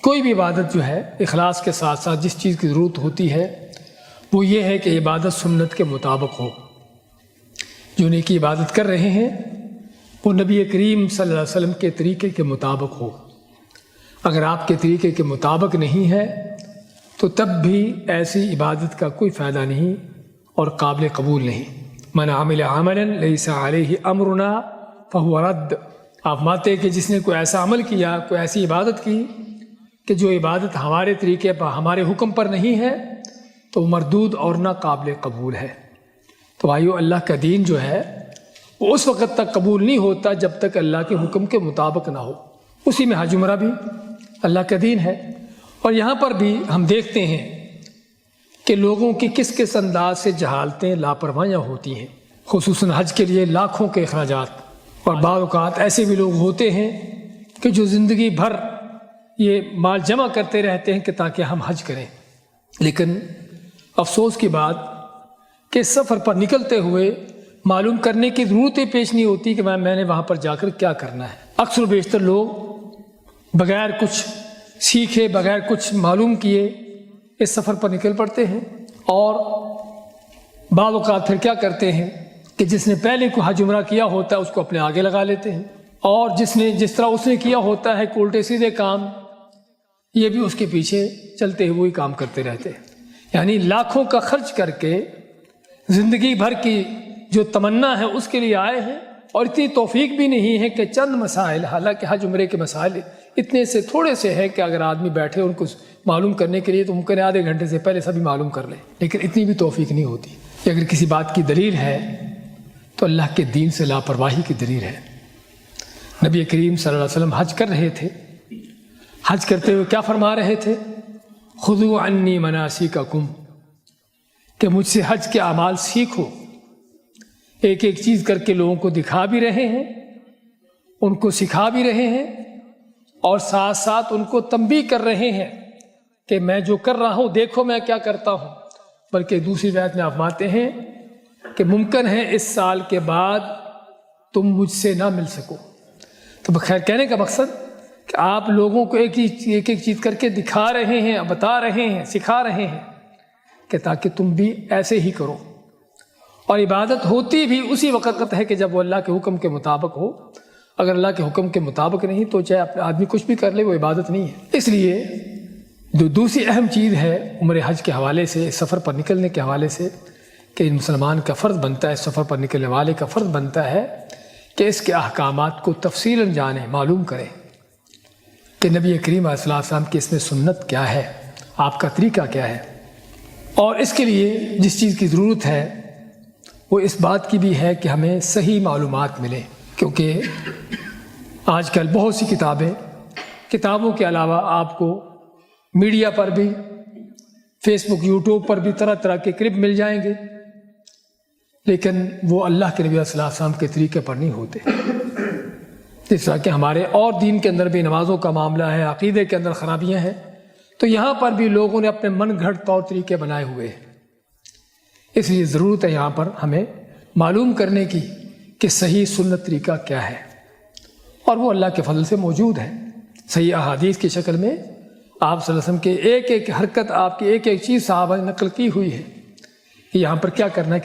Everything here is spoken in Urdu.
کوئی بھی عبادت جو ہے اخلاص کے ساتھ ساتھ جس چیز کی ضرورت ہوتی ہے وہ یہ ہے کہ عبادت سنت کے مطابق ہو. جو نیکی عبادت کر رہے ہیں وہ نبی کریم صلی اللہ علیہ وسلم کے طریقے کے مطابق ہو. اگر آپ کے طریقے کے مطابق نہیں ہے تو تب بھی ایسی عبادت کا کوئی فائدہ نہیں اور قابل قبول نہیں. من عمل عملا لیس علیہ امرنا فہو رد. آپ مانتے ہیں کہ جس نے کوئی ایسا عمل کیا، کوئی ایسی عبادت کی کہ جو عبادت ہمارے طریقے پر، ہمارے حکم پر نہیں ہے تو وہ مردود اور نہ قابل قبول ہے. تو آئیو، اللہ کا دین جو ہے وہ اس وقت تک قبول نہیں ہوتا جب تک اللہ کے حکم کے مطابق نہ ہو. اسی میں حج عمرہ بھی اللہ کا دین ہے. اور یہاں پر بھی ہم دیکھتے ہیں کہ لوگوں کی کس کس انداز سے جہالتیں، لاپرواہیاں ہوتی ہیں. خصوصاً حج کے لیے لاکھوں کے اخراجات، اور بعض اوقات ایسے بھی لوگ ہوتے ہیں کہ جو زندگی بھر یہ مال جمع کرتے رہتے ہیں کہ تاکہ ہم حج کریں. لیکن افسوس کی بات کہ سفر پر نکلتے ہوئے معلوم کرنے کی ضرورت ہی پیش نہیں ہوتی کہ میں نے وہاں پر جا کر کیا کرنا ہے. اکثر و بیشتر لوگ بغیر کچھ سیکھے، بغیر کچھ معلوم کیے اس سفر پر نکل پڑتے ہیں، اور بعض اوقات پھر کیا کرتے ہیں کہ جس نے پہلے کو حج عمرہ کیا ہوتا ہے اس کو اپنے آگے لگا لیتے ہیں، اور جس طرح اس نے کیا ہوتا ہے الٹے سیدھے کام، یہ بھی اس کے پیچھے چلتے ہوئے کام کرتے رہتے ہیں. یعنی لاکھوں کا خرچ کر کے زندگی بھر کی جو تمنا ہے اس کے لیے آئے ہیں، اور اتنی توفیق بھی نہیں ہے کہ چند مسائل، حالانکہ حج عمرے کے مسائل اتنے سے تھوڑے سے ہیں کہ اگر آدمی بیٹھے ان کو معلوم کرنے کے لیے تو ممکن ہے آدھے گھنٹے سے پہلے سبھی معلوم کر لیں، لیکن اتنی بھی توفیق نہیں ہوتی. کہ اگر کسی بات کی دلیل ہے تو اللہ کے دین سے لاپرواہی کی دلیل ہے. نبی کریم صلی اللہ علیہ وسلم حج کر رہے تھے. حج کرتے ہوئے کیا فرما رہے تھے؟ خذوا عنی مناسککم، کہ مجھ سے حج کے اعمال سیکھو. ایک ایک چیز کر کے لوگوں کو دکھا بھی رہے ہیں، ان کو سکھا بھی رہے ہیں، اور ساتھ ساتھ ان کو تنبیہ کر رہے ہیں کہ میں جو کر رہا ہوں دیکھو میں کیا کرتا ہوں. بلکہ دوسری روایت میں آپ فرماتے ہیں کہ ممکن ہے اس سال کے بعد تم مجھ سے نہ مل سکو. تو بخیر کہنے کا مقصد کہ آپ لوگوں کو ایک ایک چیز کر کے دکھا رہے ہیں، بتا رہے ہیں، سکھا رہے ہیں کہ تاکہ تم بھی ایسے ہی کرو. اور عبادت ہوتی بھی اسی وقت ہے کہ جب وہ اللہ کے حکم کے مطابق ہو. اگر اللہ کے حکم کے مطابق نہیں تو چاہے اپنے آدمی کچھ بھی کر لے، وہ عبادت نہیں ہے. اس لیے جو دوسری اہم چیز ہے عمرے حج کے حوالے سے، سفر پر نکلنے کے حوالے سے، کہ مسلمان کا فرض بنتا ہے، سفر پر نکلنے والے کا فرض بنتا ہے کہ اس کے احکامات کو تفصیلاً جانیں، معلوم کریں کہ نبی کریم علیہ السلام کی اس میں سنت کیا ہے، آپ کا طریقہ کیا ہے. اور اس کے لیے جس چیز کی ضرورت ہے وہ اس بات کی بھی ہے کہ ہمیں صحیح معلومات ملیں. کیونکہ آج کل بہت سی کتابوں کے علاوہ آپ کو میڈیا پر بھی، فیس بک، یوٹیوب پر بھی طرح طرح کے کلپ مل جائیں گے، لیکن وہ اللہ کے نبی صلی اللہ علیہ وسلم کے طریقے پر نہیں ہوتے. جس طرح کہ ہمارے اور دین کے اندر بھی نمازوں کا معاملہ ہے، عقیدے کے اندر خرابیاں ہیں، تو یہاں پر بھی لوگوں نے اپنے من گھڑت طور طریقے بنائے ہوئے ہیں. اس لیے ضرورت ہے یہاں پر ہمیں معلوم کرنے کی کہ صحیح سنت طریقہ کیا ہے، اور وہ اللہ کے فضل سے موجود ہے. صحیح احادیث کی شکل میں آپ صلی اللہ علیہ وسلم کے ایک ایک حرکت، آپ کی ایک ایک چیز صحابہ نے نقل کی ہوئی ہے کہ یہاں پر کیا کرنا ہے.